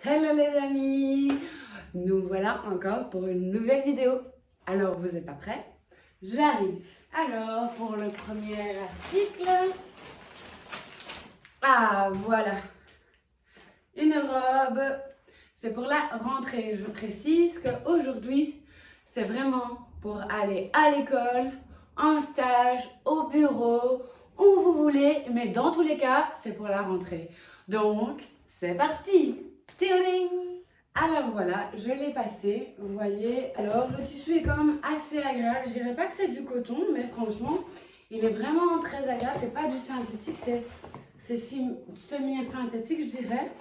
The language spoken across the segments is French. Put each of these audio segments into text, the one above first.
Hello les amis, nous voilà encore pour une nouvelle vidéo. Alors vous êtes pas prêts? J'arrive. Alors pour le premier article, voilà, une robe. C'est pour la rentrée. Je précise qu'aujourd'hui c'est vraiment pour aller à l'école, en stage, au bureau, où vous voulez, mais dans tous les cas c'est pour la rentrée. Donc c'est parti. Tirling! Alors voilà, je l'ai passé, vous voyez. Alors le tissu est quand même assez agréable. Je dirais pas que c'est du coton, mais franchement, il est vraiment très agréable. C'est pas du synthétique, c'est semi-synthétique, je dirais.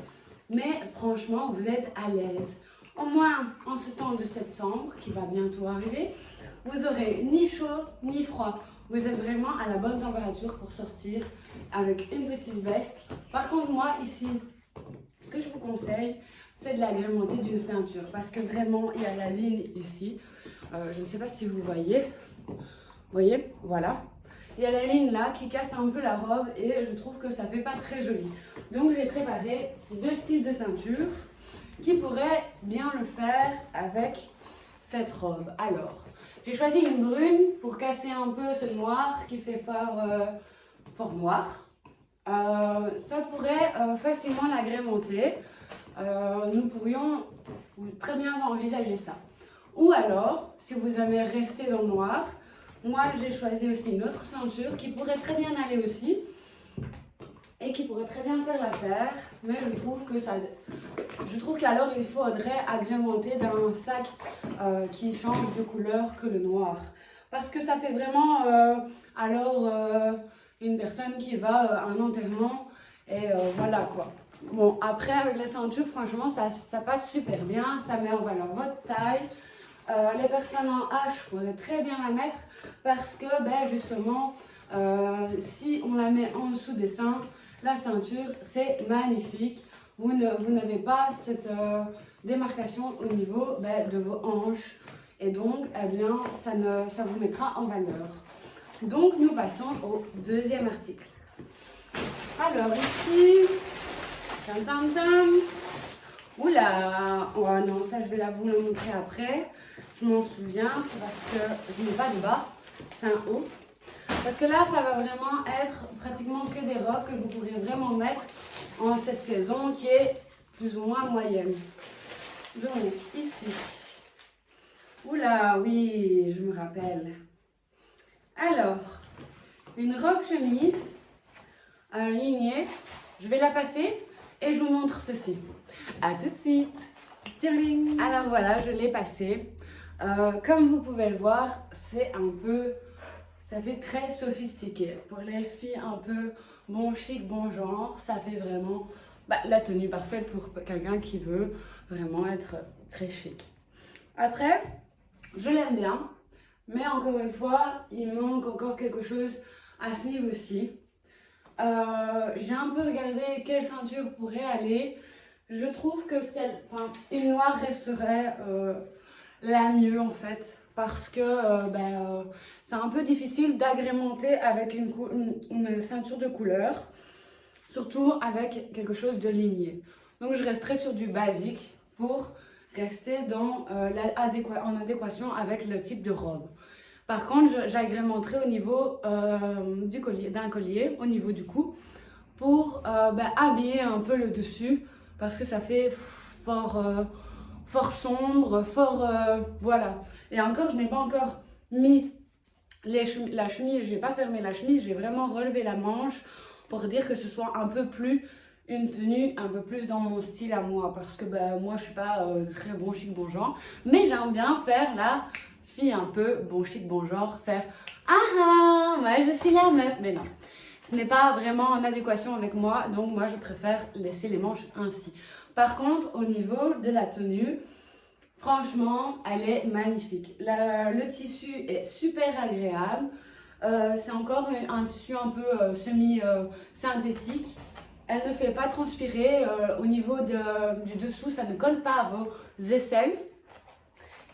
Mais franchement, vous êtes à l'aise. Au moins, en ce temps de septembre, qui va bientôt arriver, vous aurez ni chaud ni froid. Vous êtes vraiment à la bonne température pour sortir avec une petite veste. Par contre, moi, ici, ce que je vous conseille, c'est de l'agrémenter d'une ceinture. Parce que vraiment, il y a la ligne ici. Je ne sais pas si vous voyez. Vous voyez, voilà. Il y a la ligne là qui casse un peu la robe et je trouve que ça fait pas très joli. Donc j'ai préparé deux styles de ceinture qui pourraient bien le faire avec cette robe. Alors, j'ai choisi une brune pour casser un peu ce noir qui fait fort noir. Ça pourrait facilement l'agrémenter. Nous pourrions très bien envisager ça. Ou alors, si vous aimez rester dans le noir, moi j'ai choisi aussi une autre ceinture qui pourrait très bien aller aussi et qui pourrait très bien faire l'affaire, mais je trouve qu'alors il faudrait agrémenter d'un sac qui change de couleur que le noir, parce que ça fait vraiment une personne qui va à un enterrement et voilà quoi. Bon, après avec les ceintures, franchement ça passe super bien, ça met en valeur votre taille. Les personnes en H pourraient très bien la mettre parce que justement si on la met en dessous des seins, la ceinture c'est magnifique. Vous n'avez pas cette démarcation au niveau de vos hanches et donc ça vous mettra en valeur. Donc nous passons au deuxième article. Alors ici, tam tam tam. Oula, oh non, ça je vais vous le montrer après. Je m'en souviens, c'est parce que je n'ai pas de bas, c'est un haut. Parce que là, ça va vraiment être pratiquement que des robes que vous pourrez vraiment mettre en cette saison qui est plus ou moins moyenne. Donc, ici. Oula, oui, je me rappelle. Alors, une robe chemise lignée. Je vais la passer et je vous montre ceci. A tout de suite. Tirling. Alors voilà, je l'ai passé. Comme vous pouvez le voir, ça fait très sophistiqué. Pour les filles un peu bon chic, bon genre, ça fait vraiment la tenue parfaite pour quelqu'un qui veut vraiment être très chic. Après, je l'aime bien, mais encore une fois, il manque encore quelque chose à ce niveau-ci. J'ai un peu regardé quelle ceinture pourrait aller. Je trouve que une noire resterait la mieux en fait, parce que c'est un peu difficile d'agrémenter avec une ceinture de couleur, surtout avec quelque chose de ligné. Donc je resterai sur du basique pour rester en adéquation avec le type de robe. Par contre, j'agrémenterai au niveau d'un collier, au niveau du cou, pour habiller un peu le dessus, parce que ça fait fort sombre, voilà. Et encore, je n'ai pas encore mis la chemise, je n'ai pas fermé la chemise, j'ai vraiment relevé la manche pour dire que ce soit un peu plus une tenue un peu plus dans mon style à moi, parce que moi je suis pas très bon chic bon genre, mais j'aime bien faire la fille un peu bon chic bon genre, faire moi je suis la meuf, mais non, ce n'est pas vraiment en adéquation avec moi, donc moi je préfère laisser les manches ainsi. Par contre, au niveau de la tenue, franchement, elle est magnifique. Le tissu est super agréable. C'est encore un tissu un peu semi-synthétique. Elle ne fait pas transpirer. Au niveau du dessous, ça ne colle pas à vos aisselles.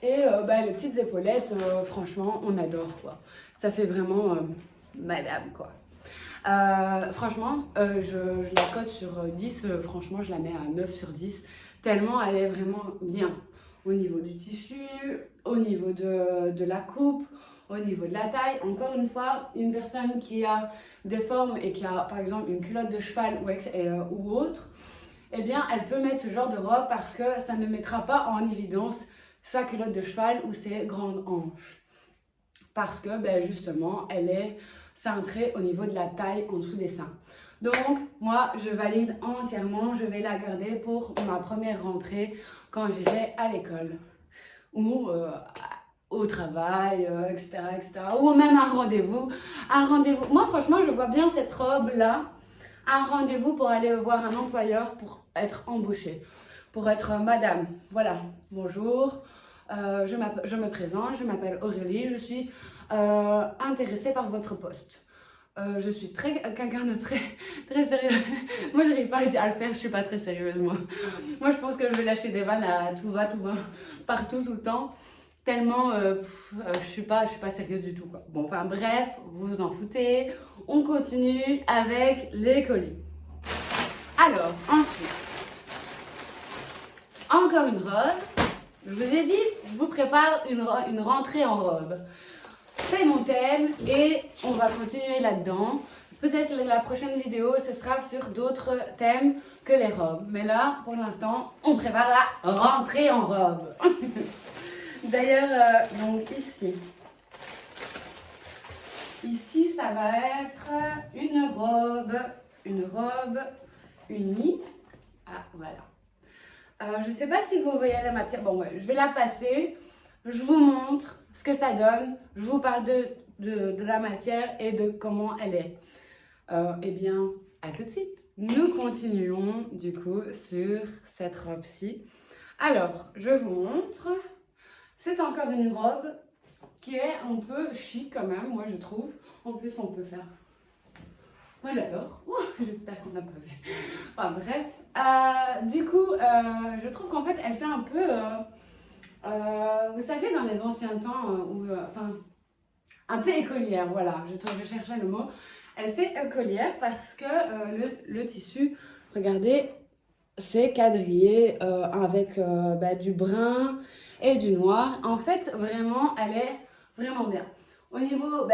Et les petites épaulettes, franchement, on adore quoi. Ça fait vraiment madame quoi. Franchement, je la cote sur 10, franchement je la mets à 9 sur 10, tellement elle est vraiment bien. Au niveau du tissu, au niveau de la coupe, au niveau de la taille. Encore une fois, une personne qui a des formes et qui a par exemple une culotte de cheval ou autre, eh bien elle peut mettre ce genre de robe parce que ça ne mettra pas en évidence sa culotte de cheval ou ses grandes hanches. Parce que ben, justement, elle est cintrée au niveau de la taille en dessous des seins. Donc, moi, je valide entièrement. Je vais la garder pour ma première rentrée quand j'irai à l'école ou au travail, etc., etc. Ou même un rendez-vous. Un rendez-vous. Moi, franchement, je vois bien cette robe-là. Un rendez-vous pour aller voir un employeur pour être embauchée. Pour être madame. Voilà, bonjour. Je me présente, je m'appelle Aurélie, je suis intéressée par votre poste. Je suis quelqu'un de très sérieux. Moi, je n'arrive pas à le faire, je suis pas très sérieuse, moi. Moi, je pense que je vais lâcher des vannes à tout va, partout, tout le temps. Tellement, je suis pas sérieuse du tout, quoi. Bon, enfin, bref, vous vous en foutez. On continue avec les colis. Alors, ensuite, encore une robe. Je vous ai dit, je vous prépare une rentrée en robe. C'est mon thème et on va continuer là-dedans. Peut-être la prochaine vidéo, ce sera sur d'autres thèmes que les robes. Mais là, pour l'instant, on prépare la rentrée en robe. D'ailleurs, donc ici, ça va être une robe unie. Ah, voilà. Je ne sais pas si vous voyez la matière. Bon, ouais, je vais la passer. Je vous montre ce que ça donne. Je vous parle de la matière et de comment elle est. Eh bien, à tout de suite. Nous continuons du coup sur cette robe-ci. Alors, je vous montre. C'est encore une robe qui est un peu chic quand même, moi je trouve. En plus, on peut faire... Moi j'adore. J'espère qu'on n'a pas vu. Enfin bref. Du coup, je trouve qu'en fait, elle fait un peu... vous savez, dans les anciens temps, enfin, un peu écolière, voilà, je cherchais le mot. Elle fait écolière parce que le tissu, regardez, c'est quadrillé avec du brun et du noir. En fait, vraiment, elle est vraiment bien. Au niveau,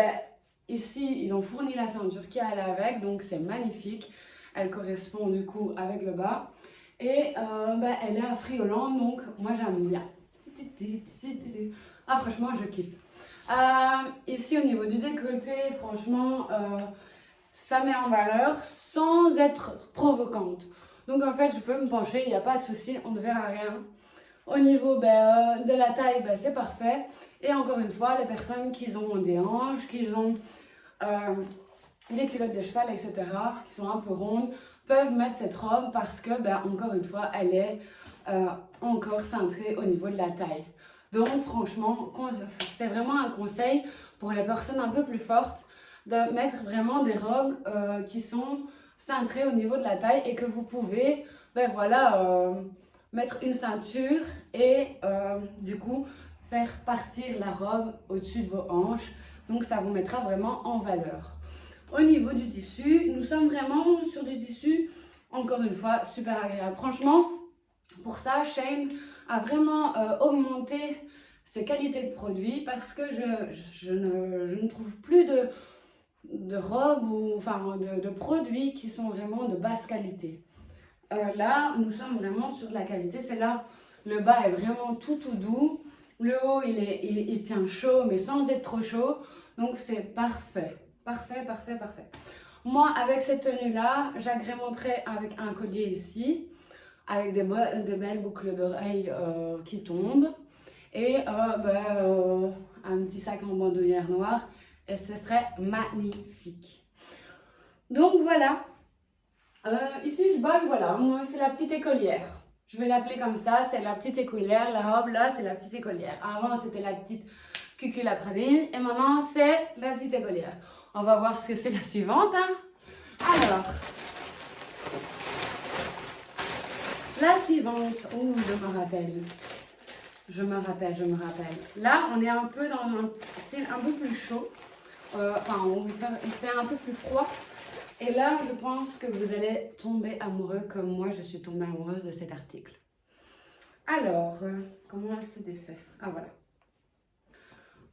ici, ils ont fourni la ceinture qui allait avec, donc c'est magnifique. Elle correspond du coup avec le bas. Et elle est à friolant, donc moi j'aime bien. Ah, franchement, je kiffe. Ici, au niveau du décolleté, franchement, ça met en valeur sans être provocante. Donc, en fait, je peux me pencher, il n'y a pas de souci, on ne verra rien. Au niveau de la taille, c'est parfait. Et encore une fois, les personnes qui ont des hanches, qui ont des culottes de cheval, etc., qui sont un peu rondes, peuvent mettre cette robe parce que, encore une fois, elle est encore cintrée au niveau de la taille. Donc franchement, c'est vraiment un conseil pour les personnes un peu plus fortes de mettre vraiment des robes qui sont cintrées au niveau de la taille et que vous pouvez, mettre une ceinture et du coup faire partir la robe au-dessus de vos hanches. Donc ça vous mettra vraiment en valeur. Au niveau du tissu, nous sommes vraiment sur du tissu, encore une fois, super agréable. Franchement, pour ça, Shein a vraiment augmenté ses qualités de produits parce que je ne trouve plus de robes ou enfin de produits qui sont vraiment de basse qualité. Là, nous sommes vraiment sur de la qualité. C'est là, le bas est vraiment tout doux. Le haut, il tient chaud, mais sans être trop chaud. Donc, c'est parfait. Parfait, parfait, parfait. Moi, avec cette tenue-là, j'agrémenterai avec un collier ici, avec de belles boucles d'oreilles qui tombent. Et un petit sac en bandoulière noire. Et ce serait magnifique. Donc, voilà. Ici, voilà, c'est la petite écolière. Je vais l'appeler comme ça, c'est la petite écolière. La robe là, c'est la petite écolière. Avant, c'était la petite cuculapraline et maintenant, c'est la petite écolière. On va voir ce que c'est la suivante. Hein. Alors, la suivante. Ouh, je me rappelle. Là, on est un peu dans un style un peu plus chaud. Il fait un peu plus froid. Et là, je pense que vous allez tomber amoureux comme moi, je suis tombée amoureuse de cet article. Alors, comment elle se défait? Ah voilà.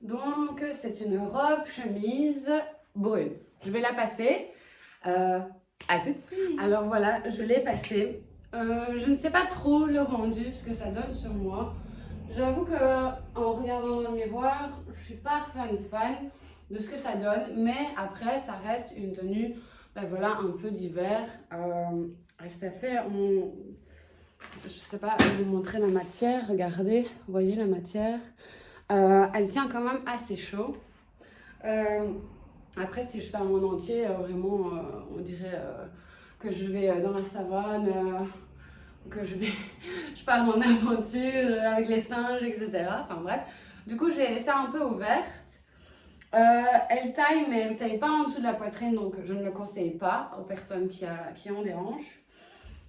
Donc, c'est une robe chemise brune. Je vais la passer. À tout de suite. Alors voilà, je l'ai passée. Je ne sais pas trop le rendu, ce que ça donne sur moi. J'avoue que en regardant dans le miroir, je suis pas fan de ce que ça donne, mais après ça reste une tenue, ben voilà, un peu d'hiver. Ça fait, je sais pas, je vais vous montrer la matière. Regardez, vous voyez la matière. Elle tient quand même assez chaud. Après, si je fais un entier, vraiment, on dirait que je vais dans la savane, que je pars en aventure avec les singes, etc. Enfin bref, du coup, je l'ai laissée un peu ouverte. Elle taille, mais elle ne taille pas en dessous de la poitrine, donc je ne le conseille pas aux personnes qui ont des hanches.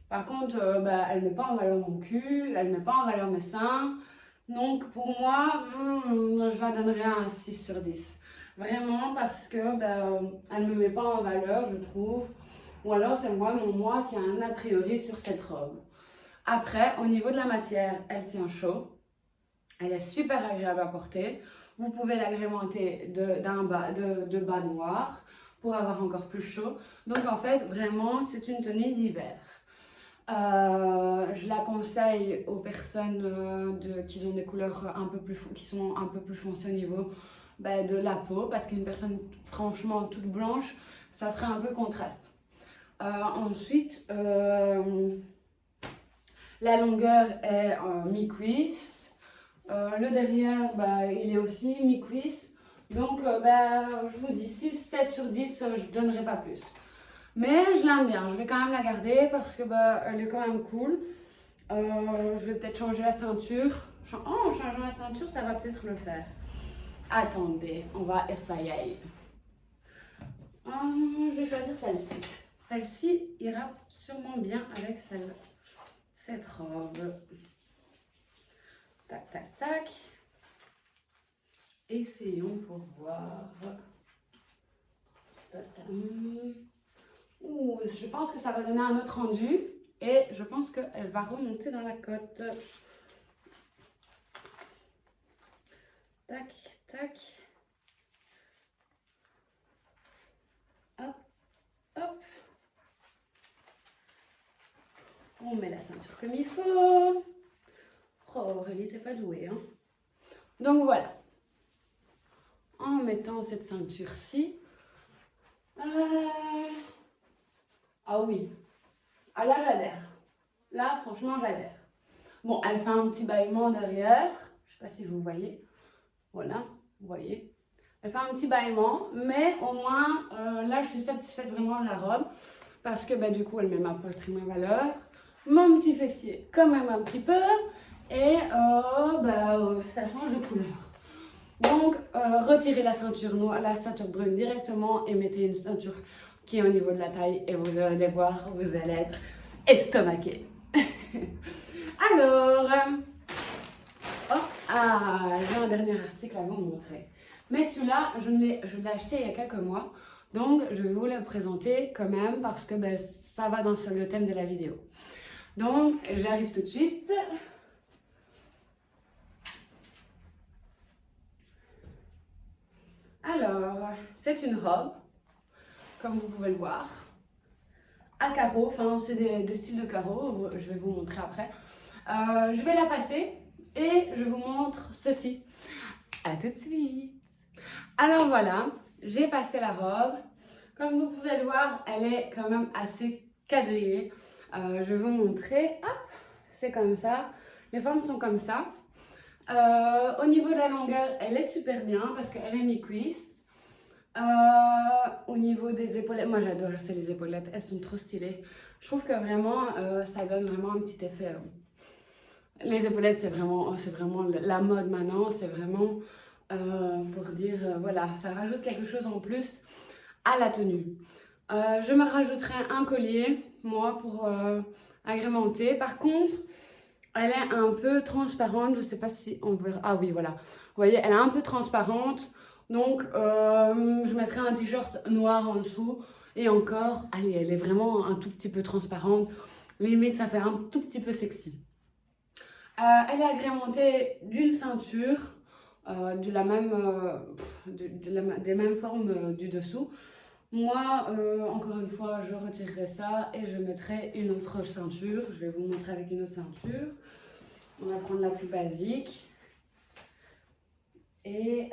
Par contre, elle ne met pas en valeur mon cul, elle ne met pas en valeur mes seins. Donc pour moi, je la donnerais un 6 sur 10. Vraiment parce que elle ne me met pas en valeur, je trouve. Ou alors c'est vraiment moi qui ai un a priori sur cette robe. Après, au niveau de la matière, elle tient chaud. Elle est super agréable à porter. Vous pouvez l'agrémenter de bas noirs pour avoir encore plus chaud. Donc en fait, vraiment, c'est une tenue d'hiver. Je la conseille aux personnes qui ont des couleurs un peu plus qui sont un peu plus foncées au niveau de la peau, parce qu'une personne franchement toute blanche, ça ferait un peu contraste. Ensuite, la longueur est mi-cuisse. Le derrière, il est aussi mi-cuisse. Donc, je vous dis 6, 7 sur 10, je ne donnerai pas plus. Mais je l'aime bien, je vais quand même la garder parce que elle est quand même cool. Je vais peut-être changer la ceinture. En changeant la ceinture, ça va peut-être le faire. Attendez, on va essayer. Je vais choisir celle-ci. Celle-ci ira sûrement bien avec cette robe. Tac, tac, tac. Essayons pour voir. Ouh, je pense que ça va donner un autre rendu. Et je pense qu'elle va remonter dans la cote. Tac, tac. Hop, hop. On met la ceinture comme il faut. Oh, Aurélie, t'es pas douée, hein. Donc voilà. En mettant cette ceinture-ci. Ah oui. Ah là, j'adhère. Là, franchement, j'adhère. Bon, elle fait un petit bâillement derrière. Je sais pas si vous voyez. Voilà, vous voyez. Elle fait un petit bâillement, mais au moins, là, je suis satisfaite vraiment de la robe. Parce que du coup, elle met ma poitrine en valeur. Mon petit fessier, quand même un petit peu. Et ça change de couleur. Donc, retirez la ceinture noire, la ceinture brune directement et mettez une ceinture qui est au niveau de la taille. Et vous allez voir, vous allez être estomaqué. Alors, j'ai un dernier article à vous montrer. Mais celui-là, je l'ai acheté il y a quelques mois. Donc, je vais vous le présenter quand même parce que ça va dans le thème de la vidéo. Donc, j'arrive tout de suite. Alors, c'est une robe, comme vous pouvez le voir, à carreaux, enfin c'est de style de carreaux, je vais vous montrer après. Je vais la passer et je vous montre ceci. À tout de suite. Alors voilà, j'ai passé la robe. Comme vous pouvez le voir, elle est quand même assez quadrillée. Je vais vous montrer. Hop, c'est comme ça. Les formes sont comme ça. Au niveau de la longueur, elle est super bien parce qu'elle est mi-cuisse. Au niveau des épaulettes, moi j'adore les épaulettes, elles sont trop stylées. Je trouve que vraiment, ça donne vraiment un petit effet. Les épaulettes, c'est vraiment la mode maintenant. C'est vraiment pour dire, voilà, ça rajoute quelque chose en plus à la tenue. Je me rajouterai un collier, moi, pour agrémenter. Par contre, elle est un peu transparente. Je sais pas si on verra. Ah oui, voilà. Vous voyez, elle est un peu transparente. Donc, je mettrai un t-shirt noir en dessous Et encore, allez, elle est vraiment un tout petit peu transparente. Limite, ça fait un tout petit peu sexy. Elle est agrémentée d'une ceinture de la même, des mêmes formes du dessous. Moi, encore une fois, je retirerai ça et je mettrai une autre ceinture. Je vais vous montrer avec une autre ceinture. On va prendre la plus basique. Et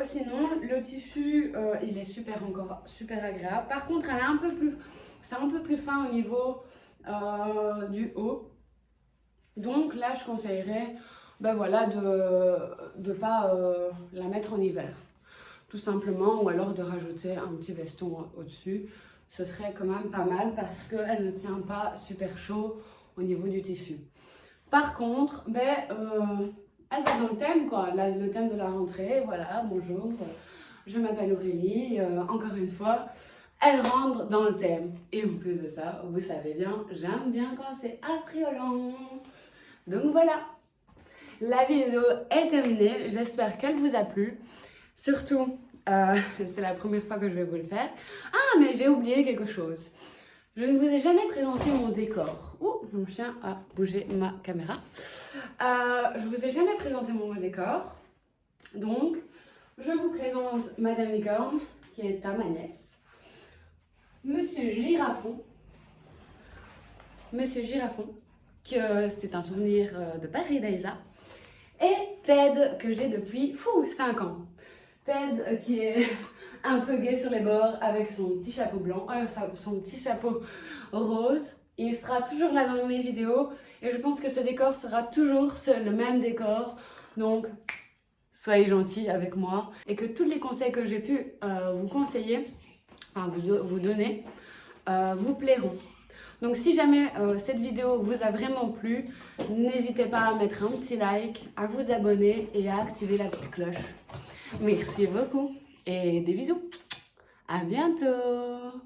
sinon, le tissu, il est super agréable. Par contre, c'est un peu plus fin au niveau du haut. Donc là, je conseillerais ben voilà, de pas la mettre en hiver. Tout simplement, ou alors de rajouter un petit veston au-dessus. Ce serait quand même pas mal parce qu'elle ne tient pas super chaud au niveau du tissu. Par contre, ben, elle va dans le thème, quoi. Le thème de la rentrée, voilà, bonjour, je m'appelle Aurélie, encore une fois, elle rentre dans le thème. Et en plus de ça, vous savez bien, j'aime bien quand c'est affriolant. Donc voilà, la vidéo est terminée, j'espère qu'elle vous a plu. Surtout, c'est la première fois que je vais vous le faire. Ah, mais j'ai oublié quelque chose. Je ne vous ai jamais présenté mon décor. Ouh, mon chien a bougé ma caméra. Je vous ai jamais présenté mon décor. Donc, je vous présente Madame Licorne, qui est à ma nièce. Monsieur Girafon. Monsieur Girafon, que c'est un souvenir de Paris d'Aïsa. Et Ted, que j'ai depuis 5 ans. Ted, qui est un peu gay sur les bords avec son petit chapeau blanc, son petit chapeau rose. Il sera toujours là dans mes vidéos et je pense que ce décor sera toujours le même décor. Donc, soyez gentils avec moi et que tous les conseils que j'ai pu vous conseiller, enfin vous donner, vous plairont. Donc si jamais cette vidéo vous a vraiment plu, n'hésitez pas à mettre un petit like, à vous abonner et à activer la petite cloche. Merci beaucoup et des bisous. À bientôt.